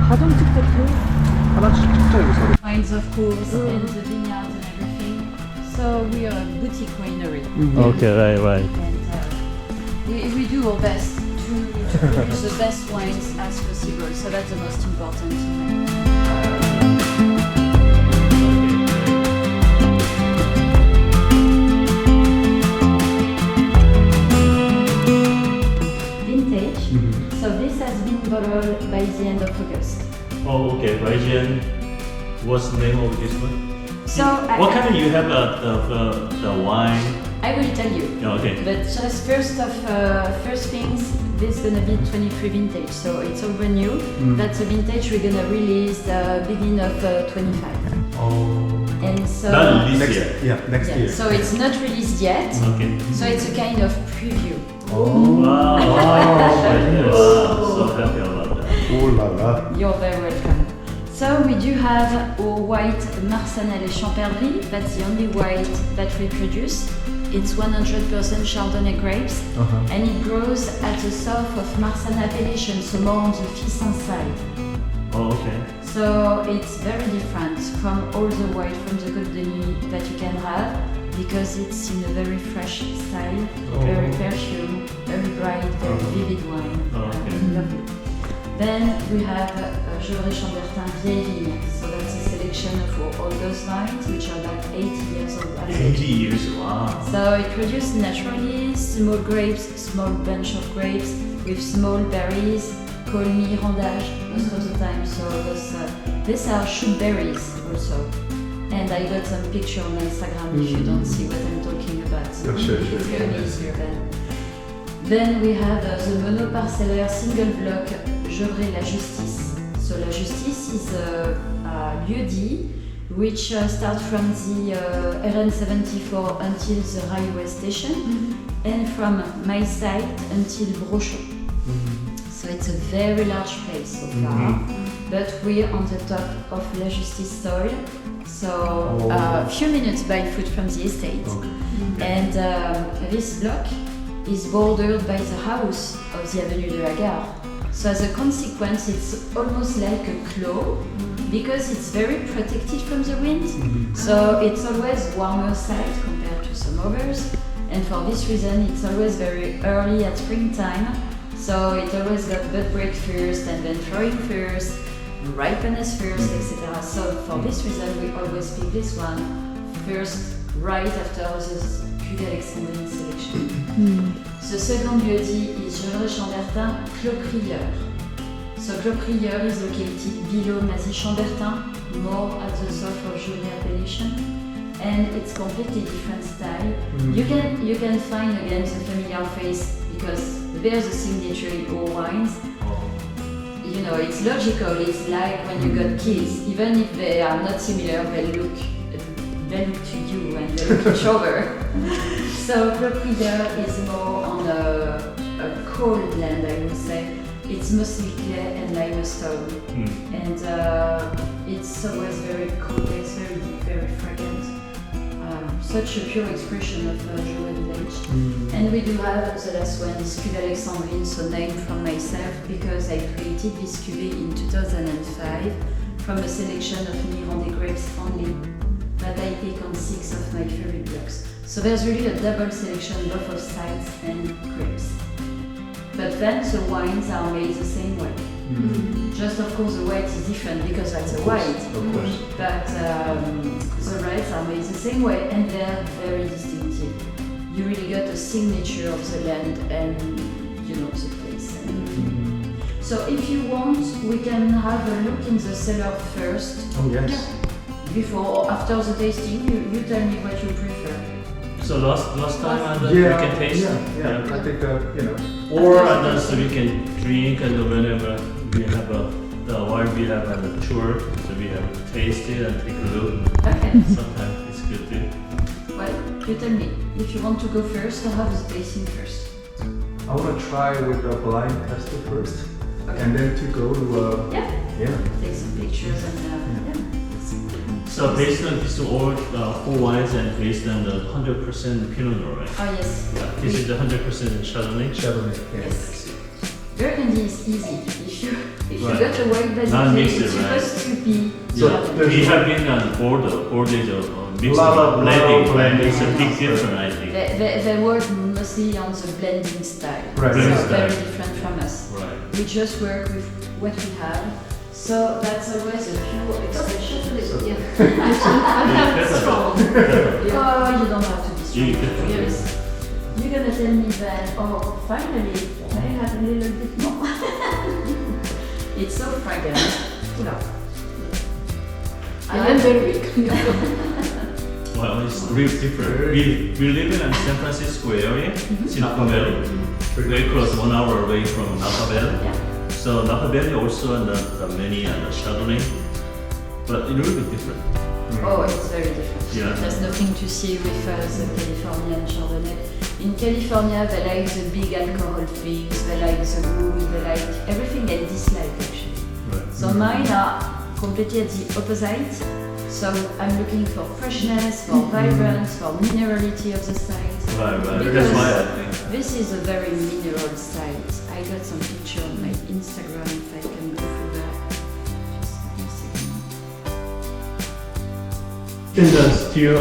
가정집 같아. 하나씩 진짜 여기서. Wines, of course, and the vineyards and everything. So we are a boutique winery. Okay, right. And we do our best to produce the best wines as possible. So that's the most important thing. So this has been bottled by the end of August. Oh, okay. Belgian. What's the name of this one? So what kind of you have the wine? I will tell you. Okay. But just first things, this is gonna be 23 vintage. So it's all brand new. That's a vintage we're gonna release the beginning of 25. Oh. And so Not released yet. Next year. So it's not released yet. Okay. So it's a kind of preview. Oh. Wow. So happy about that. Oh la la. You're very welcome. So we do have our white Marsanel et Chambertin. That's the only white that we produce. It's 100% Chardonnay grapes, and it grows at the south of Marsanne appellation, so more on the Fissin side. Oh, okay. So it's very different from all the white from the Côte de Nuit that you can have, because it's in a very fresh style, very perfume, very bright, very vivid wine. Lovely. Then we have Gevrey Chambertin Vieille Vigne. So that's a selection of all those vines, which are about 80 years old. 80 years, wow. So it produced naturally, small grapes, small bunch of grapes with small berries, Colmar, rondage most of the time. So these are shoot berries also. And I got some picture on Instagram if you don't see what I'm talking about. So Sure. it's very easier then. Then we have the monoparcellaire single block Gevrey La Justice. So La Justice is a lieu-dit which starts from the RN74 until the railway station and from my site until Brochon. So it's a very large place so far, but we're on the top of La Justice soil, so a few minutes by foot from the estate. And this block is bordered by the house of the Avenue de la Gare. So as a consequence, it's almost like a claw, because it's very protected from the wind. So it's always warmer side compared to some others. And for this reason, it's always very early at springtime. So it always got bud break first, and then flowering first, ripeness first, etc. So for this reason, we always pick this one first, right after this Alexandrine selection. The second lieu-dit is Gevrey Chambertin Clos Crieur. So Clos Crieur is located below Mazy Chambertin, more at the south of Gevrey appellation, and it's completely different style. You can find again the familiar face because there's a signature in all wines. You know, it's logical. It's like when you got kids, even if they are not similar, they look to you and they look each other. So Clos Crieur is more on a cold blend, I would say. It's mostly clay and limestone, and it's always very complex, very deep, very fragrant. Such a pure expression of Gevrey village. And we do have the last one, is Cuvée Alexandrine, so named from myself because I created this cuvée in 2005 from a selection of Mirandais grapes only that I pick on 6 of my favorite blocks. So there's really a double selection both of styles and grapes. But then the wines are made the same way. Just of course the white is different because that's a white. Of course. But the reds are made the same way and they're very distinctive. You really got a signature of the land and you know the place. So if you want, we can have a look in the cellar first. Oh yes. Before or after the tasting, you tell me what you prefer. So last time we can taste. Yeah. I think you know. Or so we can drink, and whenever we have while we have a tour, so we have to taste it and take a look. Okay. Sometimes it's good too. Well, you tell me if you want to go first or have the tasting first. I want to try with a blind tester first, and then to go to take some pictures and So based on these all 4 wines and based on the 100% Pinot Noir, right? Oh yes. Yeah, this is the 100% Chardonnay. Chardonnay. Yes. Burgundy is easy. If You Right. got a white basically, Non-mixed, it's right. supposed to be So Chardonnay. there's- We have been on borders of mixed Lot of blending. blending. It's a big difference, I think. They work mostly on the blending style, Right. so Blending very style. different from us. Right. We just work with what we have, so that's always a pure expression. Yeah. Strong. Oh, you don't have to be strong. You can- Yes. You're gonna tell me that, oh, finally, I have a little bit more. It's so fragrant. Oula. I'm very weak. Well, it's really different. We live in San Francisco area, Silicon Valley, very close, 1 hour away from Napa Valley. Yeah. So Napa Valley also and the many and the Chardonnay, but it's really different. Oh, it's very different. Yeah. It has nothing to see with the Californian Chardonnay. In California, they like the big alcohol things, they like the wood, they like everything I dislike actually. Right. So mine are completely at the opposite. So I'm looking for freshness, for vibrance, for minerality of the site. Right. Because That's why I think. this is a very mineral site. I got some picture on my Instagram if I can go through that. Just one second. In the steel,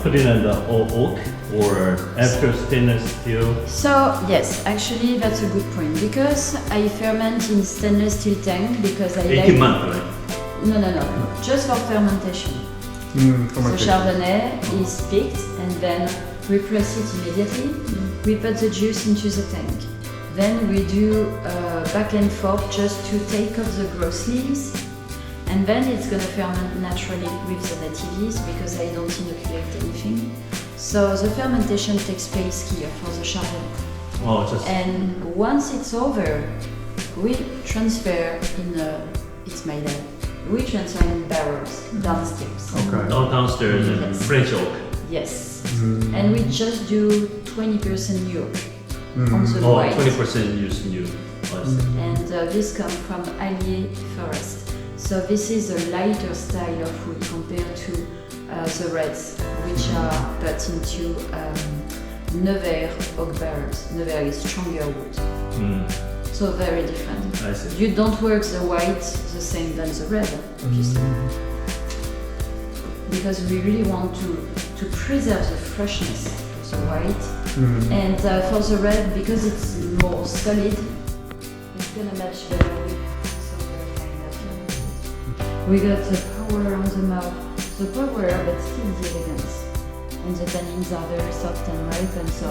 put it in the oak or after stainless steel. So yes, actually that's a good point because I ferment in stainless steel tank because I 18 like. months, right? No, just for fermentation. So Fermentation. Chardonnay is picked and then we press it immediately. We put the juice into the tank. Then we do back and forth just to take off the gross leaves. And then it's gonna ferment naturally with the native yeast because I don't inoculate anything. So the fermentation takes place here for the Chardonnay. Oh, just And once it's over, we transfer in it's my dad. We transfer in barrels downstairs. Okay. downstairs in Yes. French oak. Yes. Mm. And we just do 20% yolk on the Oh, white. 20% use new. I see. And this comes from Allier Forest. So this is a lighter style of wood compared to the reds, which are put into Nevers oak barrels. Nevers is stronger wood. Mm, So very different. I see. You don't work the white the same than the red, obviously. Because we really want to preserve the freshness of the white. And for the red, because it's more solid, it's gonna match better with some other kind of. We got the power on the mouth, the power, but still the elegance. And the tannins are very soft and ripe, and so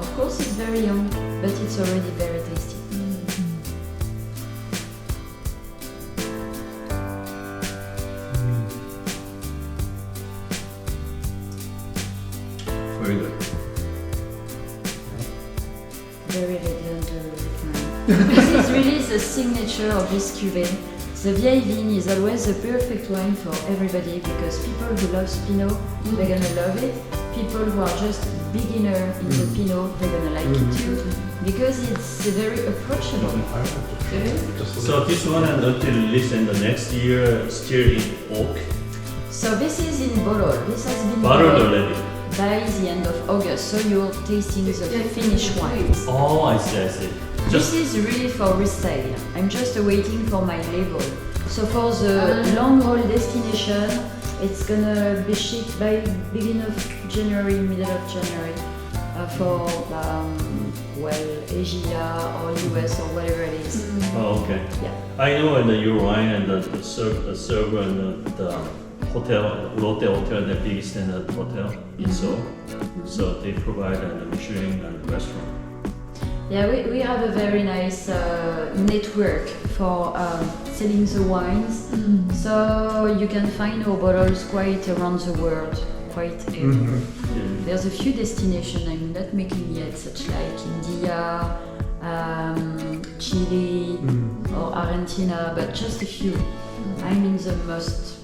of course it's very young, but it's already very tasty. Very good. Very elegant, very refined. This is really the signature of this cuvée. The vieille vigne is always the perfect wine for everybody because people who love Pinot, they're gonna love it. People who are just beginner in the Pinot, they're gonna like it too because it's very approachable. So this one and until release in the next year still in oak. So this is in bottle. This has been Bottled bottled already. by the end of August. So you're tasting the finished wines. Oh, I see. This is really for resale. I'm just waiting for my label. So for the long haul destination, it's gonna be shipped by beginning of January, middle of January, for Asia or US or whatever it is. Oh, okay. Yeah. I know in the your wine and the server and the hotel, Lotte Hotel, the biggest and the hotel in Seoul. So they provide a Michelin and restaurant. Yeah, we have a very nice network for selling the wines. So you can find our bottles quite around the world, quite everywhere. There's a few destinations I'm not making yet, such like India, Chile, or Argentina, but just a few. I'm in the most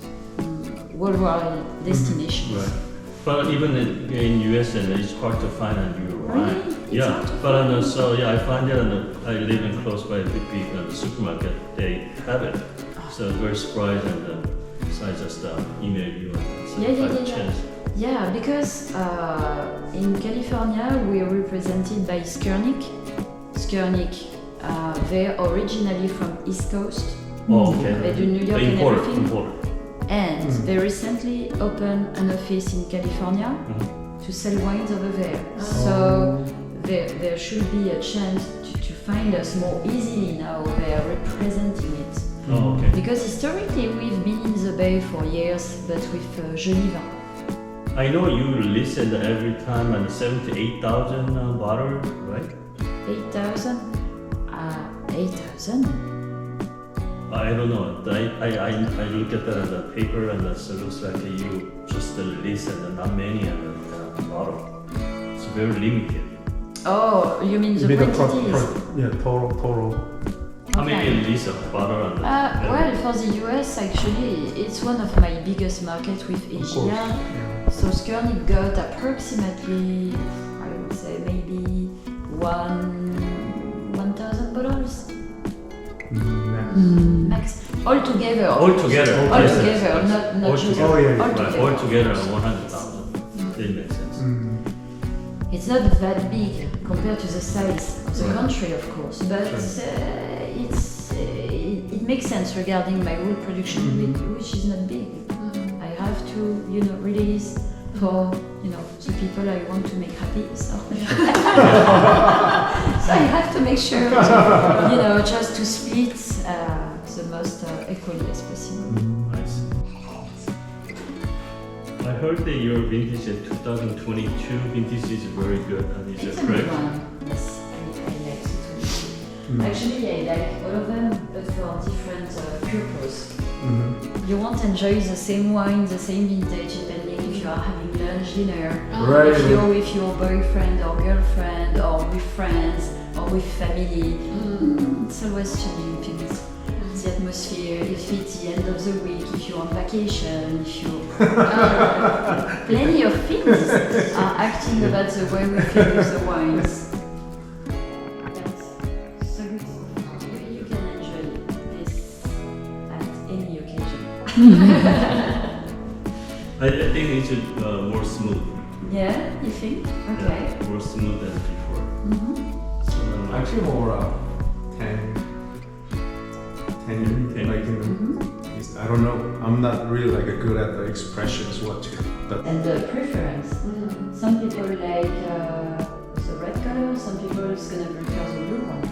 worldwide destinations. Right. But even in US, and it's hard to find a new wine. Really? It's Yeah, hard to but find. so yeah, I find it, and I live in close by a big supermarket. They have it, so very surprised, and so I just email you and say if I have a chance. Yeah, because in California we are represented by Skurnik. Skurnik, they're originally from East Coast, Oh, okay. They do New York The and importer, everything. importer. And they recently opened an office in California to sell wines over there. So there should be a chance to find us more easily now. They are representing it. Oh, okay. Because historically we've been in the Bay for years, but with Geneva. I know you listen every time and 78,000 bottle, right? 8,000? 8,000? I don't know. I look at the paper and it looks like you just listen not many bottle. It's very limited. Oh, you mean the quantities? Total. How many liter bottle? Well, for the US, actually, it's one of my biggest markets with Asia. Yeah. So Skurnik got approximately, I would say, maybe 1,000 bottles. Max. All together. All together. All Yes, together, yes. not All just together. Oh, yeah. all Right, together. all together 100,000. That makes sense. It's not that big compared to the size of the country, of course, but it makes sense regarding my wood production, which is not big. I have to, release for, the people I want to make happy. So, so I have to make sure, to, just to split the most equally as possible. Nice. I heard that your vintage in 2022 vintage is very good. And is It's that a good correct? one. Yes, I like it. Actually, I like all of them, but for different purposes. You won't enjoy the same wine, the same vintage, depending if you are having lunch, dinner, Right. if you're with your boyfriend or girlfriend, or with friends, or with family. It's always changing things. The atmosphere, if it's the end of the week, if you're on vacation, if you plenty of things are acting about the way we feel with the wines. That's so good. You can enjoy this at any occasion. I think it's more smooth. Yeah, you think? Okay. Yeah, more smooth than before. So then, Actually, more 10 like I don't know. I'm not really like a good at the expressions what to. And the preference. Some people like the red color, some people is gonna prefer the blue one.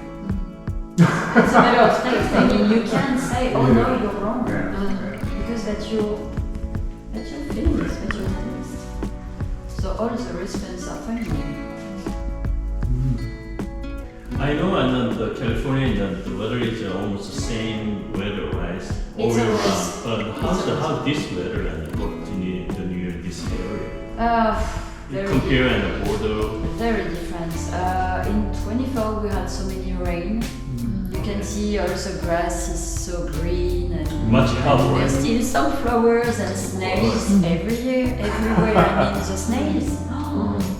It's a matter of taste. I mean, you can't say, oh no, you're wrong. Because that's your feelings, that's your taste. So all the recipients are fine. I know, and the California, the weather is almost the same weather, right? It's year always- round. But how this weather and what the New York this area? Very Compare and Bordeaux. Very different. In 24 we had so many rain. You can see also grass is so green and Much healthier. there's still some flowers and snails everywhere. I mean the snails.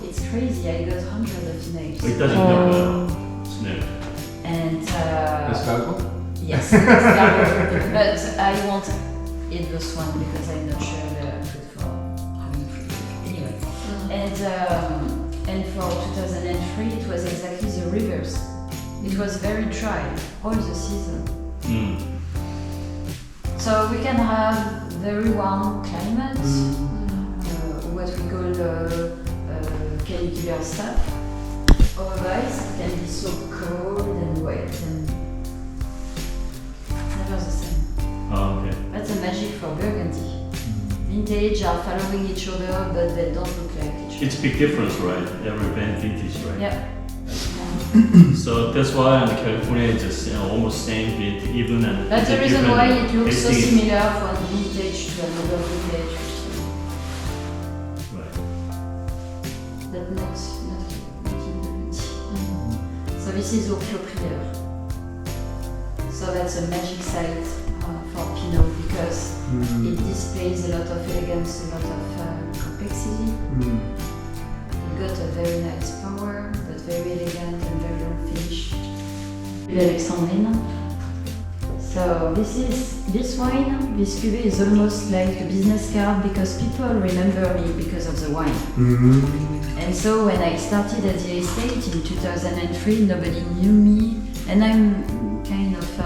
It's crazy. I got hundreds of snails. It doesn't have snow. And Escargot? yes, escargot. But I won't eat this one because I'm not sure they're good for having food. Anyway. And for 2003 it was exactly the reverse. It was very dry all the season. So we can have very warm climate, what we call canicular stuff. Otherwise it can be so cold and wet and never the same. Oh, okay. That's the magic for Burgundy. Vintage are following each other, but they don't look like each other. It's a big difference, right? Every vintage, right? Yeah. So that's why in California it's just almost same bit, even and That's the it's a reason different why it looks so tasting. similar from vintage to another vintage. Right. But not in Burgundy. So this is Opio Prieur. So that's a magic site for Pinot because it displays a lot of elegance, a lot of complexity. It got a very nice power, but very elegant and very long finish. Alexandrine. So this wine, this cuvée is almost like a business card because people remember me because of the wine. And so when I started at the estate in 2003, nobody knew me, and I'm kind of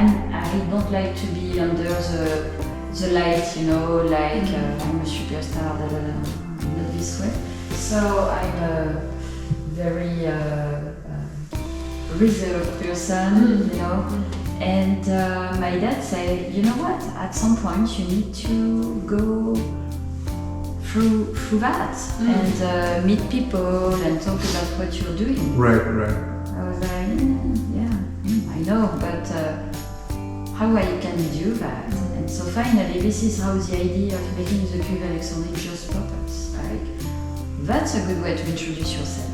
I don't like to be under the light, you know, like I'm a superstar, not this way. So I'm a very reserved person, you know. And my dad said, you know what? At some point, you need to go through that and meet people and talk about what you're doing. Right. I was like, I know, but how I can do that? And so finally, this is how the idea of making the Cuve Alexandrine just puppets. Like, that's a good way to introduce yourself.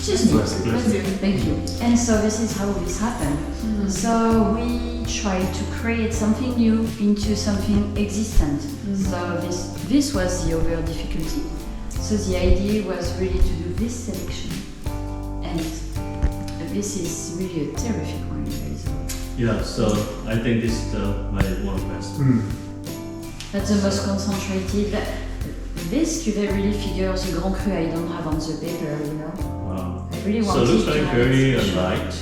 Just thank you. And so this is how this happened. So we tried to create something new into something existent. So this was the over difficulty. So the idea was really to do this selection. And this is really a terrific wine. Yeah, so I think this is my one best. That's the most concentrated. This cuvée really figures the Grand Cru I don't have on the paper, you know. I really So wanted it looks to like have very it special. light,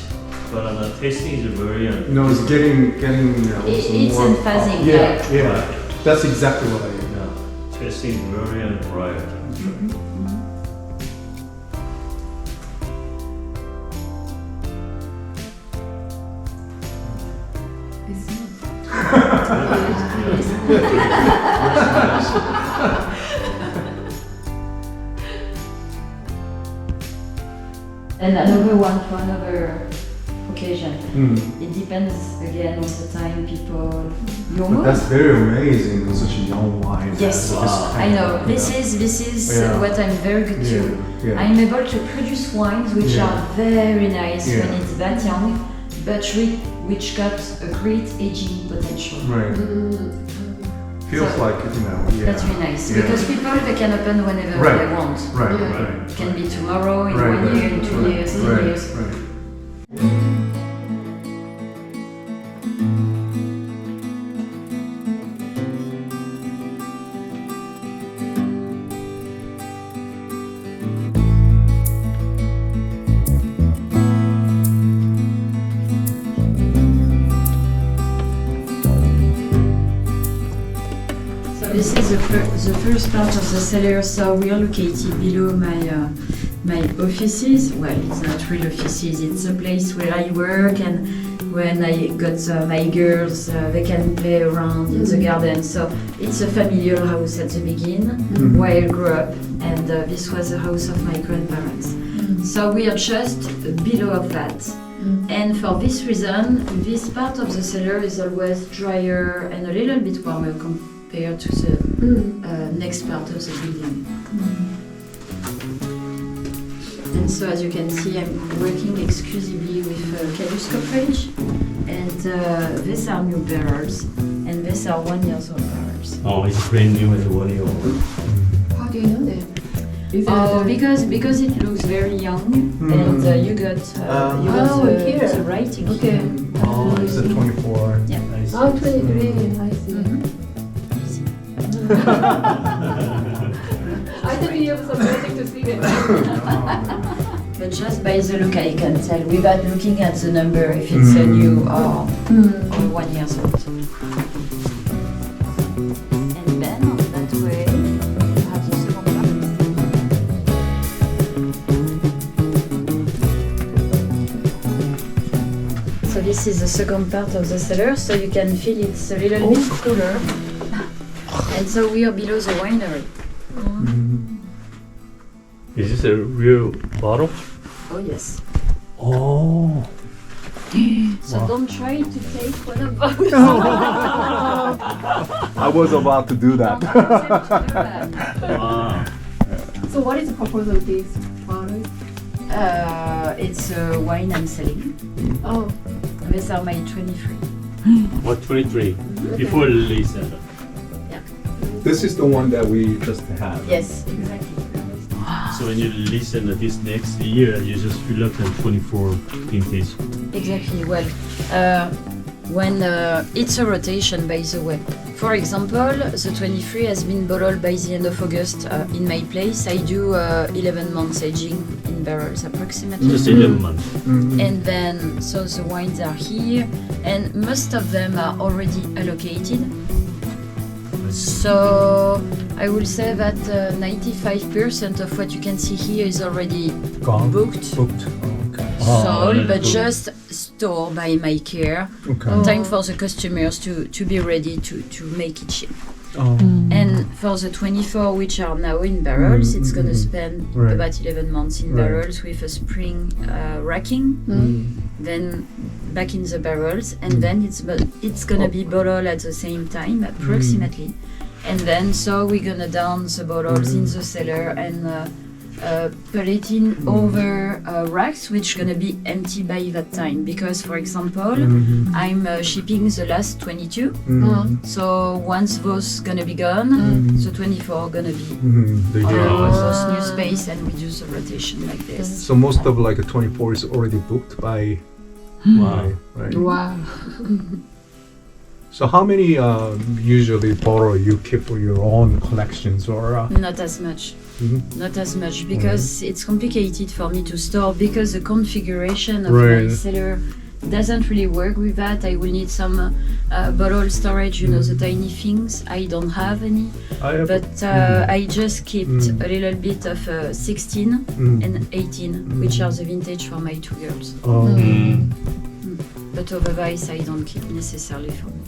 but the tasting is very. No, it's getting also It's more. emphasizing, Yeah, like- yeah. That's exactly what I. Yeah, tasting very variety. And another one for another occasion. It depends again on the time, people, your But mood. that's very amazing in such a young wine. Yes, This I kind know. of, This is what I'm very good to. Yeah. I'm able to produce wines which Yeah. are very nice Yeah. when it's that young, but which got a great aging potential. Right. Feels So- like, yeah. That's really nice Yeah. because people they can open whenever Right. they want. Right, Yeah. right. It can be tomorrow, in Right, 1 right, year, in 2 right, years, 10 right, years. right. So this is the first part of the cellar. So we are located below my offices. Well, it's not real offices. It's a place where I work, and when I got my girls, they can play around in the garden. So it's a familiar house at the beginning, where I grew up, and this was the house of my grandparents. So we are just below of that. And for this reason, this part of the cellar is always drier and a little bit warmer compared to the next part of the building. And so as you can see, I'm working exclusively with Cadus coverage, and these are new barrels, and these are 1 year old barrels. Oh, it's brand new and 1 year old. How do you know that? Is it Oh, because it looks very young, and you got here. the writing. Okay. Oh, it's a 24. Yeah. Nice. Oh, 23, I see. I think you have some magic to see it. But just by the look, I can tell without looking at the number if it's a new or 1 year old. And then on that way, you have the second part. So this is the second part of the cellar, so you can feel it's a little bit cooler. And so we are below the winery. Is this a real bottle? Oh yes. Oh. So don't try to take one of those. I was about to do that. Wow. So what is the purpose of this bottles? It's wine I'm selling. Oh, These are my 23. What 23? Before Lisa. This is the one that we just had. Yes, exactly. So when you listen to this next year, you just fill up in 24 vintage. Exactly. Well, when it's a rotation, by the way. For example, the 23 has been bottled by the end of August in my place. I do 11 months aging in in barrels approximately. Just 11 months. And then, so the wines are here, and most of them are already allocated. So I will say that 95% of what you can see here is already Gone. booked, Booked. Okay. sold, but cool. just stored by my care. Okay. Time for the customers to be ready to make it ship. Oh. And for the 24 which are now in barrels, it's going to spend Right. about 11 months in Right. barrels with a spring racking, then back in the barrels, and then it's going to be bottled at the same time approximately. And then so we're going to down the bottles in the cellar and put it in over racks which going to be empty by that time, because for example I'm shipping the last 22. So once those gonna be gone, the 24 gonna be The on year. those new space, and we do the rotation like this. So most of like a 24 is already booked by. Wow. Right. Wow. So how many usually bottle you keep for your own collections or? Not as much. Not as much, because it's complicated for me to store, because the configuration of my Right. cellar doesn't really work with that. I will need some bottle storage, you know, the tiny things. I don't have any, but I just kept a little bit of 16 and 18, which are the vintage for my two girls. But otherwise, I don't keep necessarily for me.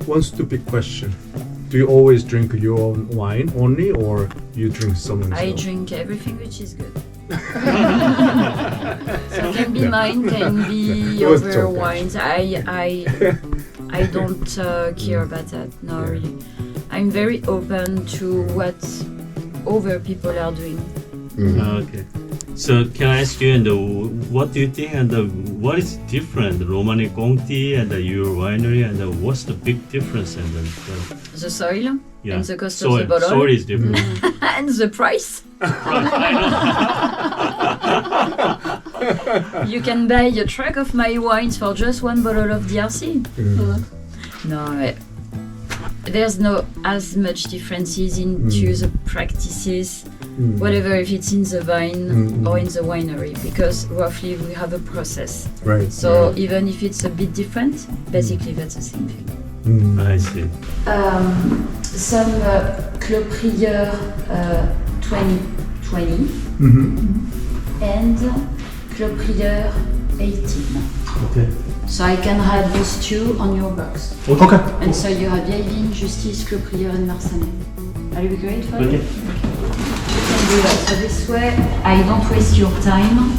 One stupid question. Do you always drink your own wine only, or you drink someone I else? drink everything which is good. So can be mine, can be It was other joke, wines. I don't care about that. No, really. I'm very open to what other people are doing. Okay. So can I ask you, and what do you think, and what is different, Romani Conti and your winery, and what's the big difference? And The soil yeah, and the cost soil, of the bottle soil is different. and the price. You can buy a truck of my wines for just one bottle of DRC. No, there's no as much differences into the practices, whatever, if it's in the vine or in the winery, because roughly we have a process. Right. So even if it's a bit different, basically that's the same thing. I see. Some Clos Prieur 2020 and Clos Prieur 18. Okay. So I can have those two on your box. Okay. And so you have Vieille Vigne, Justice, Clos Prieur and Marsanais. Are you great for you? Okay. You can do that. So this way I don't waste your time.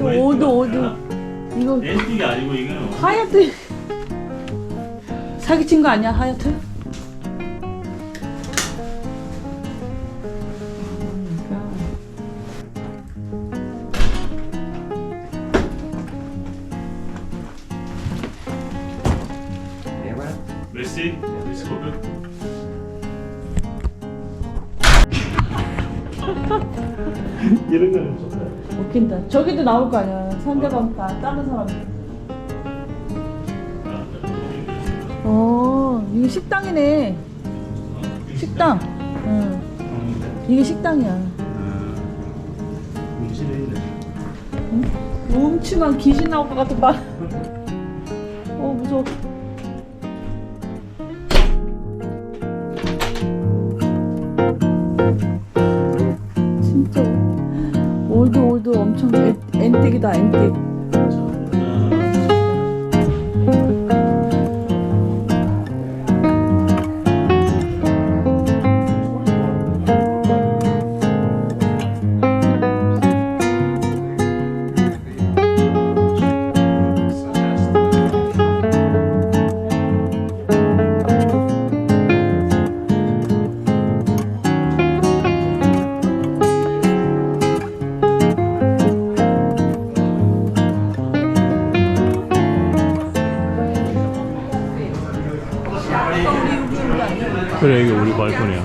저 올드 이거 앤틱이 아니고 이거는 하얏트 사기친 거 아니야 하얏트? 메시? 메시 코드? 이런 거는 좋다. 웃긴다. 저기도 나올 거 아니야. 상대방 다 다른 사람. 이게 식당이네. 식당. 응. 이게 식당이야. 음식에 있네. 음침한 귀신 나올 것 같은 말. 무서워. 진짜 올드 엄청 앤틱이다 앤틱. 그래 이게 우리 발코니야.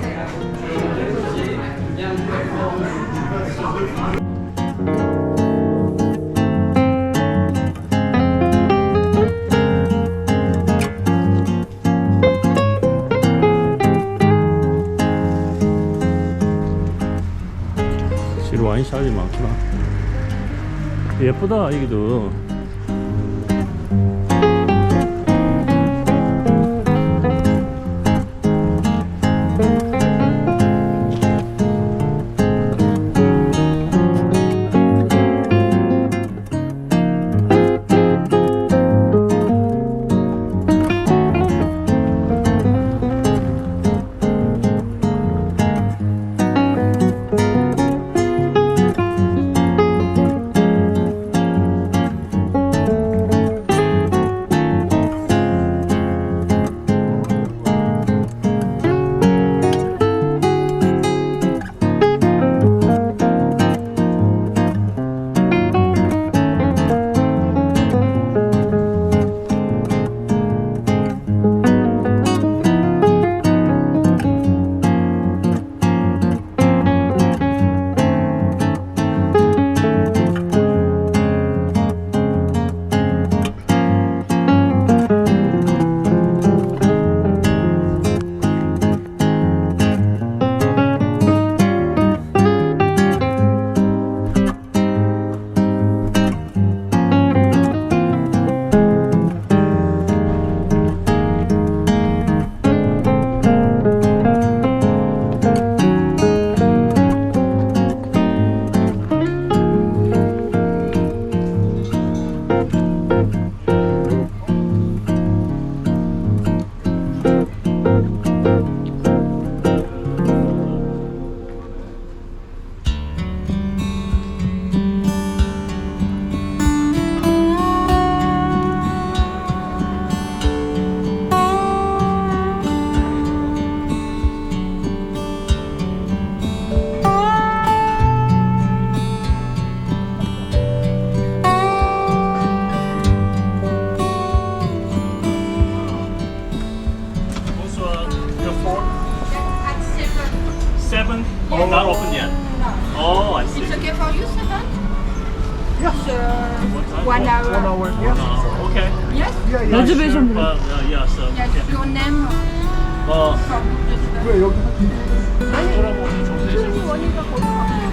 확실히 와인샵이 많구나. 예쁘다 여기도. Oh, not open yet. Oh, I see. It's okay for you, Stefan? Yes. What time? 1 hour. 1 hour. Yes. Okay. Yes? 레저베이션 Well, yeah, so. Yes, Okay. your name 어, from the 왜 여기 뭐라고 정리해줘.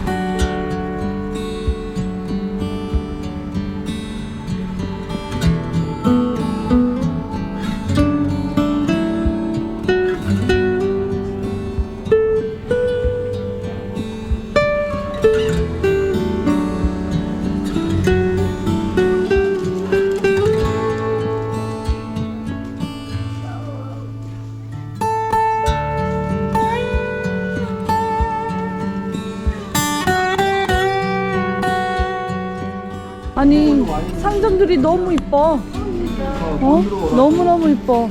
아니 상점들이 너무 이뻐. 너무너무 이뻐.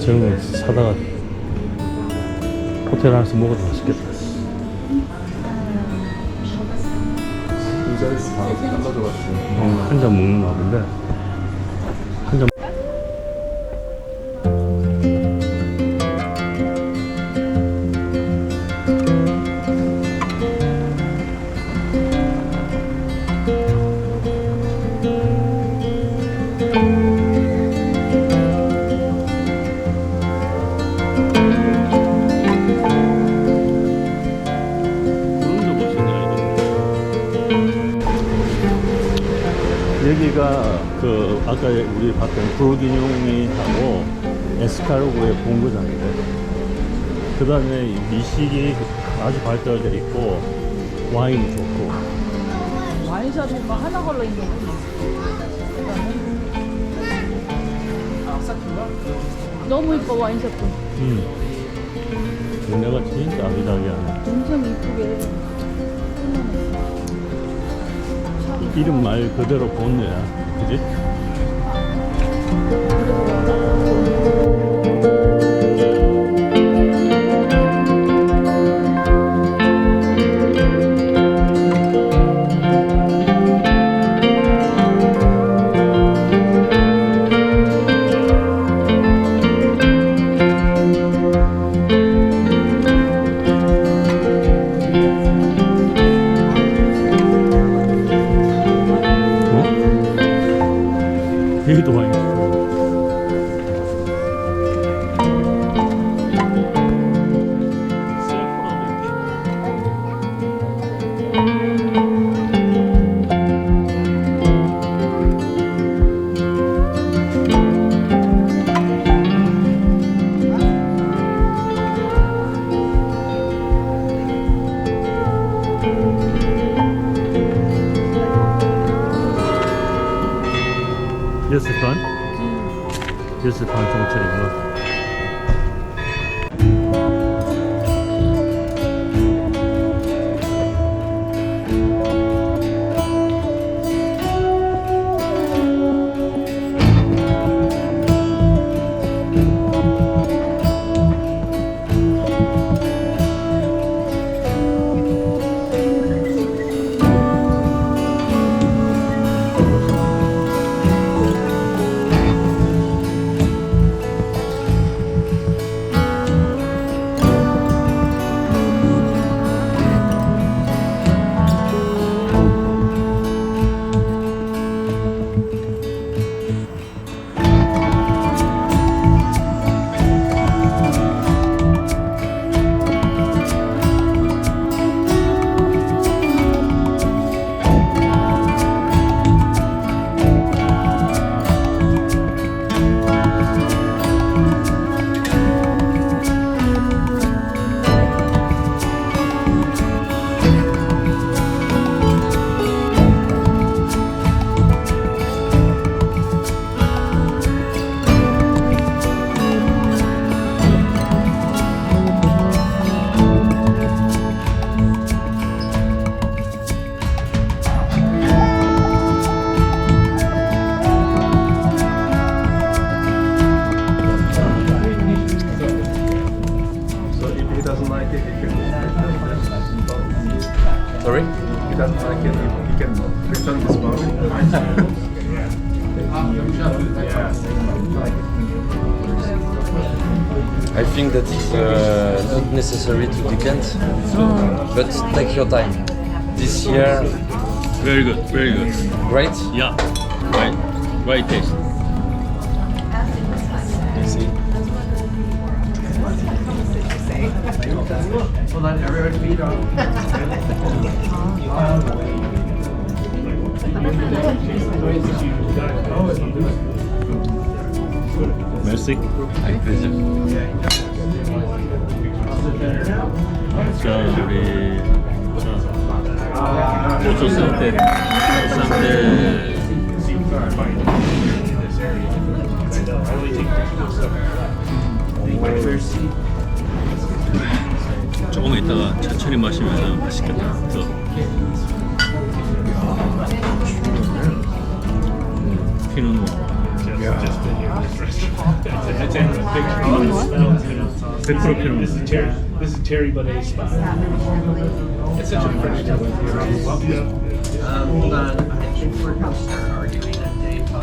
저런 거 사다가 호텔 안에서 먹어도 맛있겠다. 한 잔 먹는가 본데. 한 잔. 여기가 그 아까 우리 봤던 브로기뇽이하고 에스카르고의 본거장인데, 그 다음에 미식이 아주 발달되어 있고 와인이 좋고. 와인샵이 막 하나 걸러 있는 거. 너무 이뻐 와인샵도. 내가 진짜 아기자기하네. 엄청 이쁘게. 이름 말 그대로 본네야, 그지? 여기도 와인. 여스판? 여스판 정체이구나. Sorry? He doesn't like it. He can return this bottle. I think that it's not necessary to decant, but take your time. This year Very good, very good. Right? Yeah, right taste. See? Hold on, everybody feet up. Merci. Avec plaisir. 자, 우리 고추 쌈대. 조금 있다가 천천히 마시면 맛있겠다. 피노누아. This is Terry Bonnet spot. It's such a French Hold on, I think we're gonna start arguing at day 5.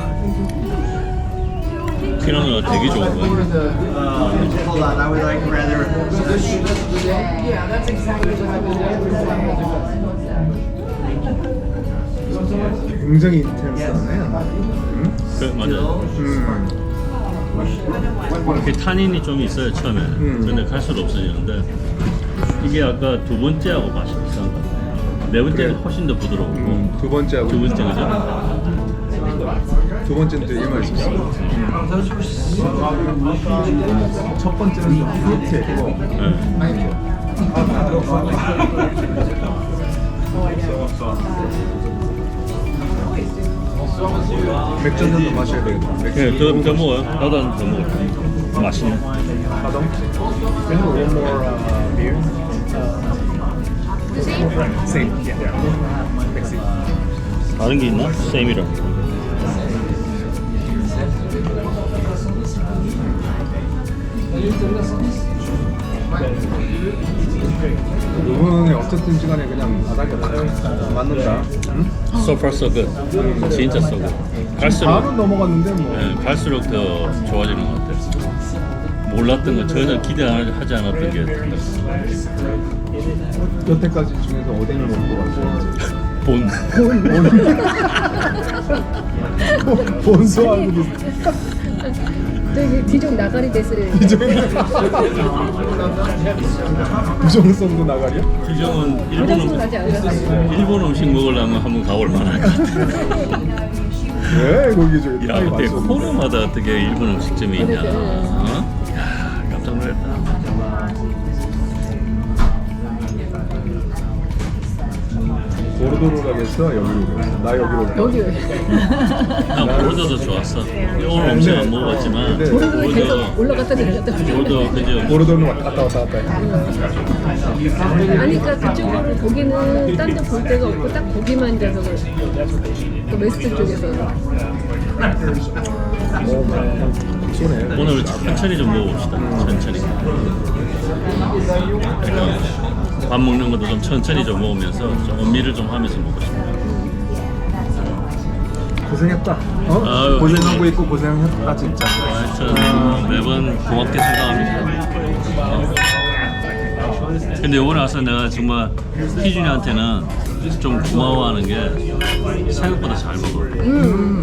피노누아 되게 좋은 거야. Hold on, I would like rather. Yeah, that's exactly what I would 굉장히 인텐스하네. 그래, 맞아요. 이렇게 탄닌이 좀 있어요 처음에는. 근데 갈수록 없어지는데 이게 아까 두 번째하고 맛이 비슷한 것 같아요. 네 번째는 훨씬 더 부드럽고 두 번째하고 두 번째 그죠? 두 번째는 되게 맛있었어. 첫 번째는 좀 프루티했고. 맥주 한 잔 더 마셔야 되겠다. 네, 더 먹어요. 나도 한 더 먹을게. 맛있네. Pardon? Can you one more beer? Same. Yeah. Merci. 다른 게 있나? 쌤이라. 이번에 어쨌든 시간에 그냥 바닥에 맞는다. 응? So far so good. 진짜 so good. 갈수록 바로 넘어갔는데 뭐. 네, 갈수록 더 좋아지는 것 같아요. 몰랐던 거 전혀 기대하지 않았던 게 여태까지 중에서 어디를 먹고 왔어요? 본소하고 되게 뒤종 나가리 데스를 부정성도 나가리야? 기정은 부정성 나지 않았어요. 일본 음식 먹으려면 한번 가볼 만할 것 같아. 왜 거기 저기 야, 타이 어떻게 맞췄는데. 코너마다 어떻게 일본 음식점이 있냐? 어? 야, 깜짝 놀랐다. 보르도로 가겠어? 여기로 가겠어? 나 여기로 가. 여기 난 보르도도 좋았어. 오늘 음식 안 먹어봤지만 근데 보르도에 계속 올라갔다 내려갔다. 보르도 그죠? 보르도는 갔다 왔다 해. 아니 그러니까 그쪽으로 거기는 딴 데 볼 데가 없고 딱 거기만 가서 그 웨스트 쪽에서 쏘네. 오늘 천천히 좀 먹어봅시다. 천천히. 밥 먹는 것도 좀 천천히 좀 먹으면서 좀 음미를 좀 하면서 먹고 싶어요. 고생했다. 어? 아유, 고생하고 있고 고생했다 진짜. 하여튼 매번 고맙게 생각합니다. 근데 오늘 와서 내가 정말 희준이한테는 좀 고마워하는 게 생각보다 잘 먹어.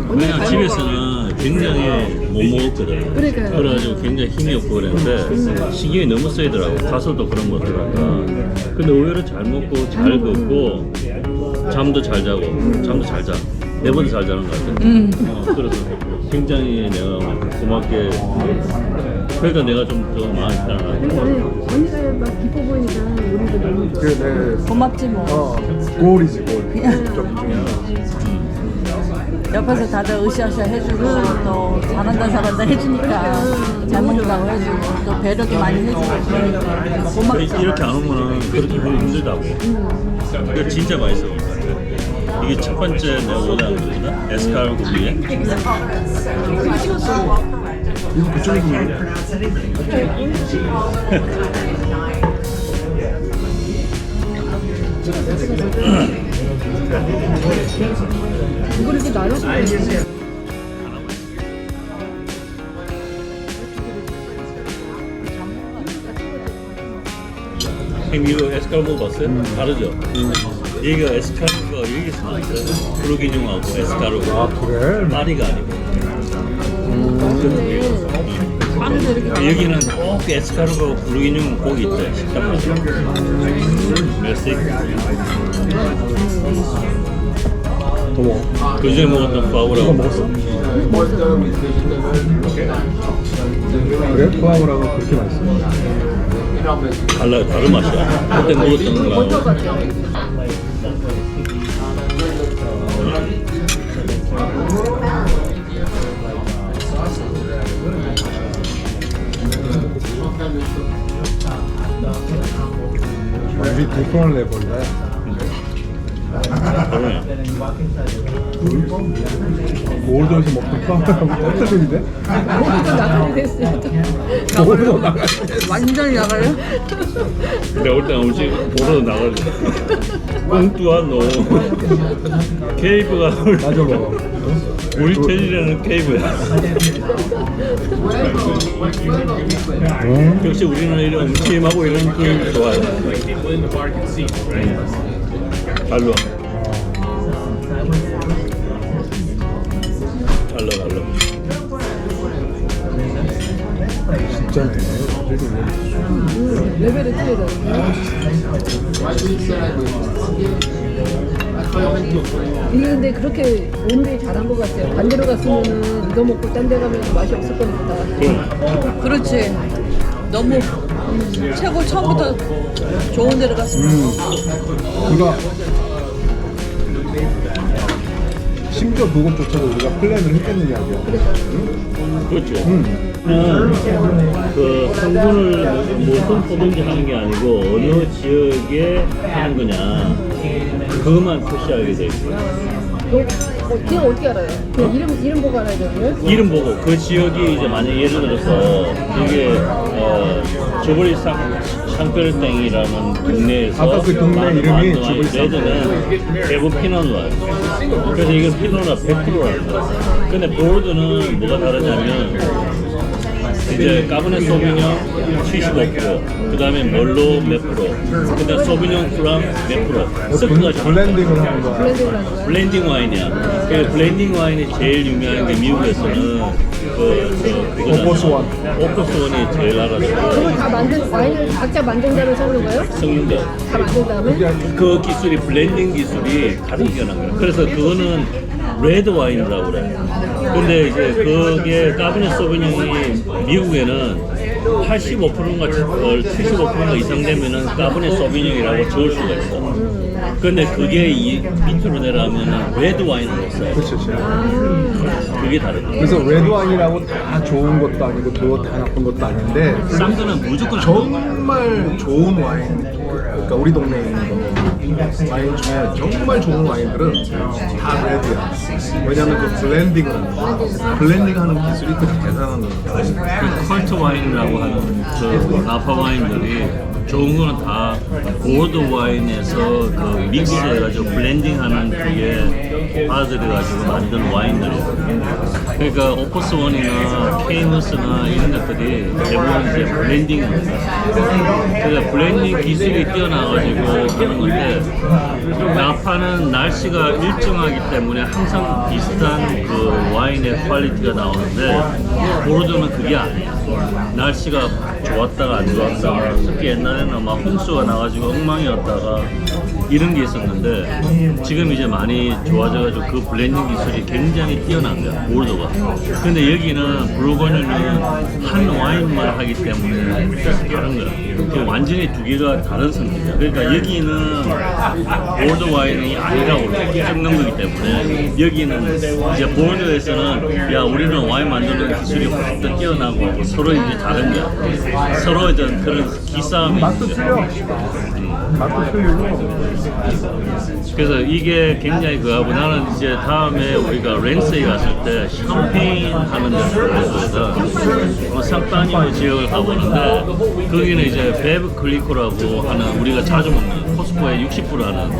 왜냐면 집에서는 굉장히 못 먹었거든. 그러니까요. 그래가지고 굉장히 힘이 없고 그랬는데 신경이 너무 쓰이더라고. 가서도 그런 거 같더라고. 근데 의외로 잘 먹고 잘 걷고 잠도 잘 자고 잠도 잘 자. 네 번도 잘 자는 것 같아. 그래서 굉장히 내가 고맙게 그러니까 내가 좀 더 마음이 편안하고. 언니가 막 기뻐 보이니까 우리도 너무 좋아. 그래 고맙지 뭐. 골이지 골. 좀 옆에서 다들 으쌰으쌰 해주고 또 잘한다 해주니까 잘 먹는다고 해주고 또 배려도 많이 해주고 그러니까 고맙죠. 이렇게 안 오면은 그렇게 보기 힘들다고. 이거 진짜 맛있어. 이게 첫 번째 내가 오다는 거거든. 에스카르고 위에. 이거 그쪽에서 먹어. 이걸 이렇게 나눠서 햄 이거 에스카르고 먹어봤어요? 다르죠? 여기가 에스카르고가 여기서 나왔어요. 브루기뇽하고 에스카르고. 아 그래? 파리가 아니고. 파리도 이렇게 여기는 꼭 에스카르고 브루기뇽 꼭 있대. 식당마다. 메시. 더 먹어. 그중에 먹었던 이거 파우라고. 먹었어? 그래? 포하우라고 그렇게 맛있어? 달라요. 다른 맛이야. 그때 먹었던 먼저 거하고. 같아요. 우리 different level이다. 다르네. 몰도에서 먹던 포하우라고 똑같은데? 모두가 나가게 됐어요. 몰도 나가야 완전히 나가요? 내가 올 때는 오지 보러 나가지. 꽁뚜한 너. 케이브가 맞아 먹어. 우리 텐이라는 케이브야. 역시 우리는 이런 음침하고 이런 그 좋아요. 갈로. 갈로. 진짜네. 레벨이 틀리다. 이게 근데 그렇게 오늘이 잘한 것 같아요. 반대로 갔으면은 이거 먹고 딴 데 가면 맛이 없을 거니까. 그렇지. 너무 최고 처음부터 좋은 데를 갔으면 그가 심지어 그것조차도 우리가 플랜을 했겠느냐 고 그렇죠. 그 성분을 무슨 포든지 하는 게 아니고 어느 지역에 하는 거냐 그것만 표시하게 돼 있어요. 그냥 어떻게 알아요? 그냥 이름 보고 알아야 되나요? 이름 보고 그 지역이 이제 만약 예를 들어서 이게 조브리 샹페르땡이라는 동네에서 아까 그 동네 이름이 조브리 레드는 대부분 피노누아요. 그래서 이건 피노누아 100%라는 거예요. 근데 보르드는 뭐가 다르냐면 이제 까브네 소비뇽 75%, 그 다음에 멀로 몇 프로, 그 다음 소비뇽 프랑 몇 프로, 섞어가지고 블렌딩을 하는 거야. 블렌딩을 하는 거야? 블렌딩 와인이야. 그 블렌딩 와인이 제일 유명한 게 미국에서는 오퍼스원. 오퍼스원이 제일 알아서 그걸 다 만든 와인을 각자 만든 다음에 섞는 거예요? 섞는데 다 만든 다음에? 그 기술이 블렌딩 기술이 가장 뛰어난 거야. 그래서 그거는 레드 와인이라고 그래. 근데 이제 그게 까베네 소비뇽이 미국에는 85%인가 75%인가 이상 되면은 까베네 소비뇽이라고 적을 수가 있어. 근데 그게 밑으로 내려가면은 레드 와인으로 써. 그렇지. 그게 다르다. 그래서 레드 와인이라고 다 좋은 것도 아니고 그거 다 나쁜 것도 아닌데 싼 거는 무조건 안 좋은 거야. 정말 좋은 와인, 그러니까 우리 동네에 있는 거 와인 중에 정말 좋은 와인들은 다 레드야. 왜냐면 그 블렌딩 하는 기술이 되게 대단한 거니까. 그 컬트 와인이라고 하는 그 나파 와인들이 좋은 거는 다 보드 와인에서 그 믹스해가지고 블렌딩하는 그게 받아들여가지고 만든 와인들이에요. 그러니까 오퍼스원이나 케이머스나 이런 것들이 대부분 이제 블렌딩입니다. 그래서 블렌딩 기술이 뛰어나가지고 하는 건데 나파는 날씨가 일정하기 때문에 항상 비슷한 그 와인의 퀄리티가 나오는데 보르도는 그게 아니에요. 날씨가 좋았다가 안 좋았다가 특히 옛날에는 막 홍수가 나가지고 엉망이었다가 이런 게 있었는데 지금 이제 많이 좋아져가지고 그 블렌딩 기술이 굉장히 뛰어난 거야, 보르도가. 근데 여기는 부르고뉴는 한 와인만 하기 때문에 다른 거야. 완전히 두 개가 다른 성격이야. 그러니까 여기는 보르도 와인이 아니라고 섞는 거기 때문에 여기는 이제 보르도에서는 야 우리는 와인 만드는 기술이 훨씬 더 뛰어나고 서로 이제 다른 거야. 서로 이제 그런 기싸움이 맛도 있는 틀려. 거야. 맛도 틀리고. 그래서 이게 굉장히 그하고 나는 이제 다음에 우리가 렌스에 갔을 때 샴페인 하는 데를 갔거든. 상파니오 지역을 가보는데 거기는 이제 베브 클리코라고 하는 우리가 자주 먹는 코스코에 60불 하는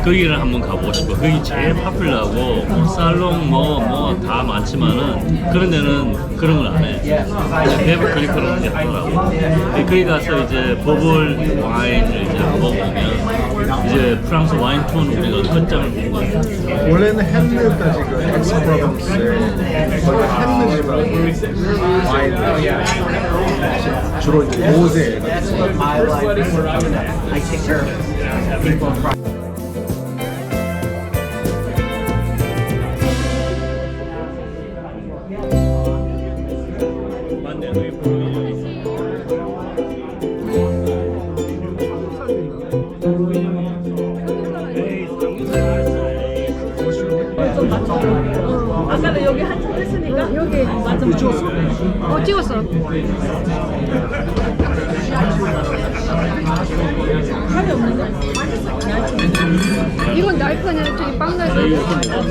거기를 한번 가보고 싶어. 거기 제일 파퓰러하고 살롱 뭐 다 많지만은 그런 데는 그런 걸 안 해. 대부분 그런 게 하더라고. 거기 가서 이제 버블 와인을 이제 먹으면 이제 프랑스 와인 투어는 우리가 끝장을 본 거야. 원래는 햄느까지 그 엑스 프로방스에 거기 햄느지만 와인을 주로 이제 모세 같은 거. my life where I take care of people in front. 맞네, 여기 보르기뇽 있어. 아까는 여기 한참 했으니까 여기 맞아. 찍었어. 살이 없는 거. 이건 나이프냐 저기 빵 나이프.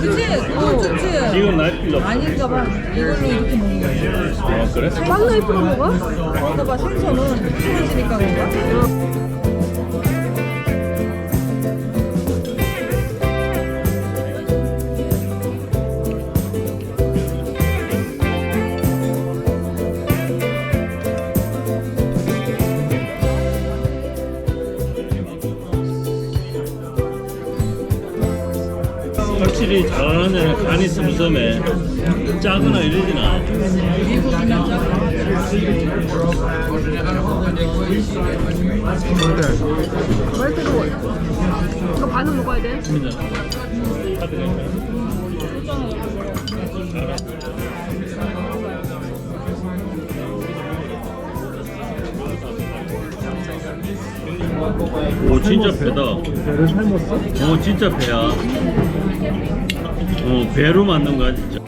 그치? 그거 좋지? 이건 날 필요 없어. 아닌가 봐. 이걸로 이렇게 먹는 거지. 아, 그래? 빵 나이프로 먹어? 그런가 봐. 생선은 추워지니까 그런가? 확실히 잘하는 데는 간이 슴슴해. 짜거나 이러진 않아. 미국이나 짜고. 말 뜨거워. 이거 반은 먹어야 돼. 오, 진짜 배다. 배를 삶았어? 오, 진짜 배야. 배로 만든 거야, 진짜.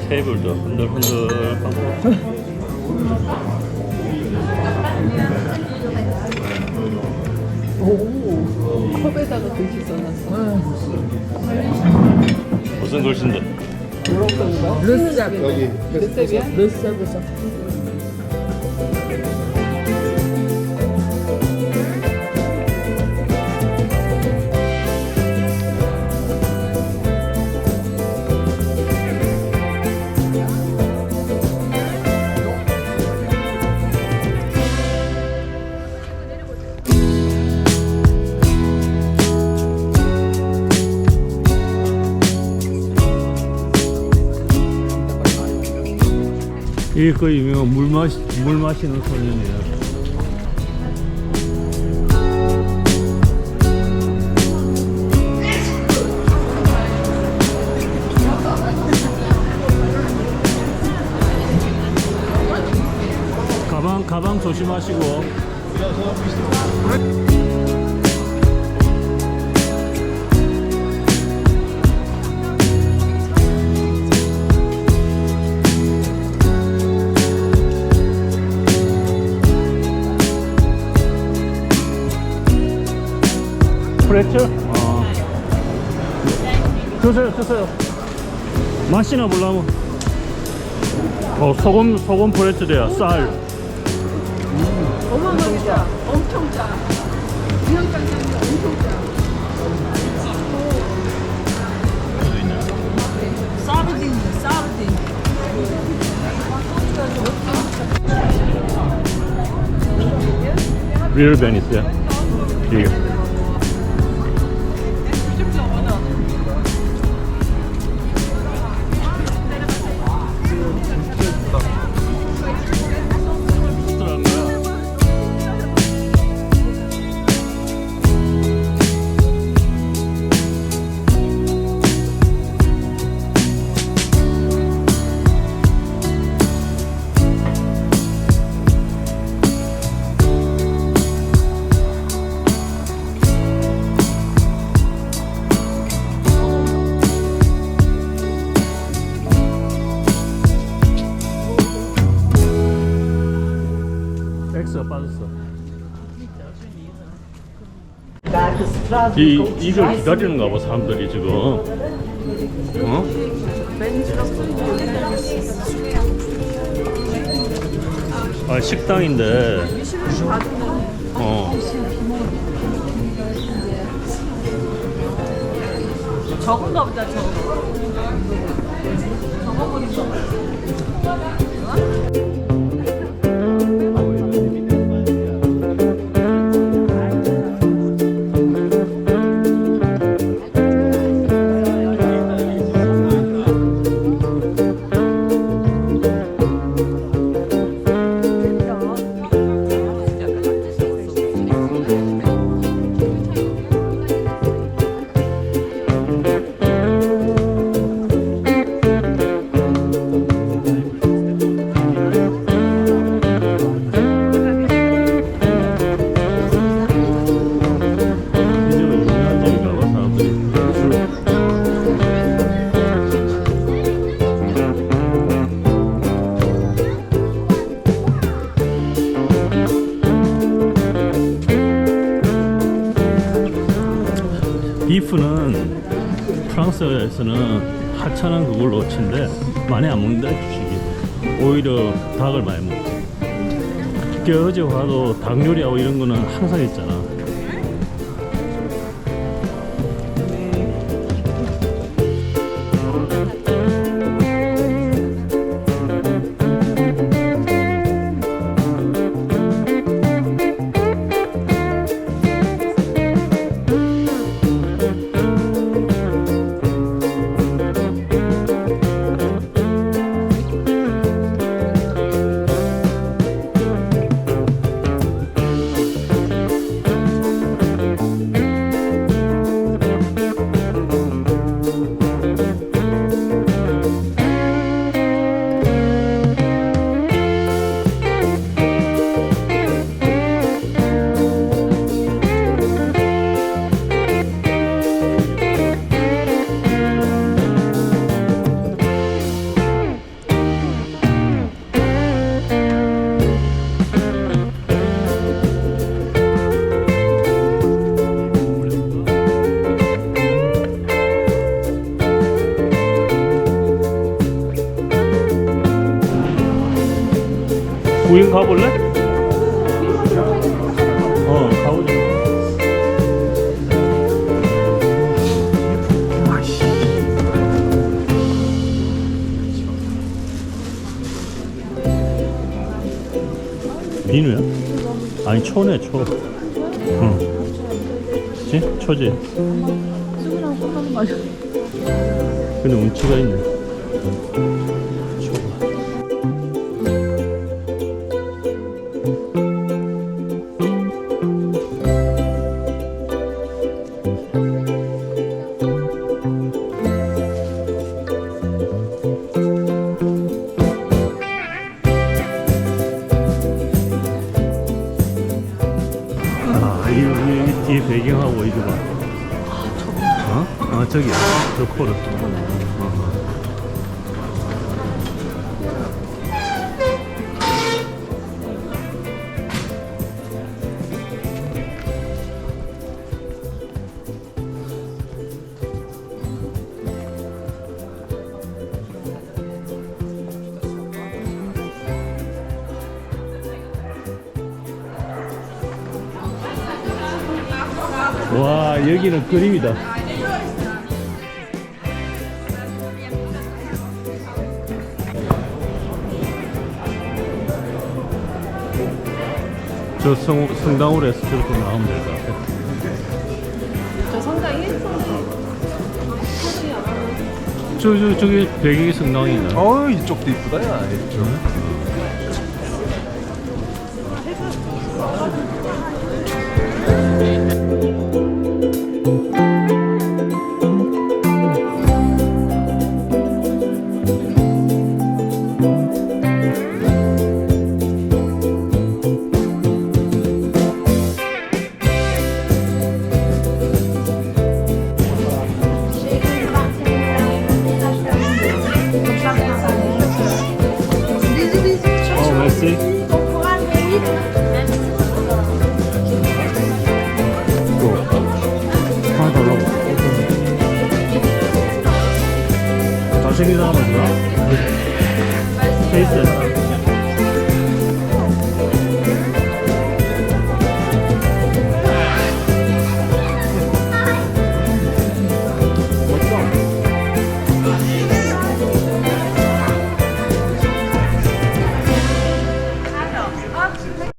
테이블도 흔들흔들하고. 오, 컵에다가 글씨 써놨어. 무슨 글씨인데? 르세브. 여기 르세브야? 르세브서. 이게 그 유명한 물 마시는 소년이야. 가방 조심하시고. 프레첼? 주세요. 맛이나 보려면. 소금 프레첼이야, 쌀. 어마어마하겠다. 엄청 짜. 그냥 짠게 아니라 엄청 짜. 사르딘. 리얼 베니스야. 이거. X가 빠졌어. 이걸 기다리는가 봐 사람들이 지금. 어? 아 식당인데. 적은가 보다 저거. 저거 버린가 봐. 비프는 프랑스에서는 하찮은 그걸로 치는데 많이 안 먹는다 주식이. 오히려 닭을 많이 먹지. 특히 어제 봐도 닭 요리하고 이런 거는 항상 있잖아. 구경 가볼래? 가보자. 비누야? 아니 초네 초. 응. 그치? 초지? 수분하고 콩하고 맞아. 근데 운치가 있네. 초가. 이 뒤에 배경하고 이거 봐. 저기야. 저 코를. 와, 여기는 그림이다. 저 성당으로 해서 저렇게 나오면 될 것 같아. 저 성당이? 저기 배경이 성당이네. 이쪽도 이쁘다 야 이쪽. merci. 잘생긴 사람 아니야?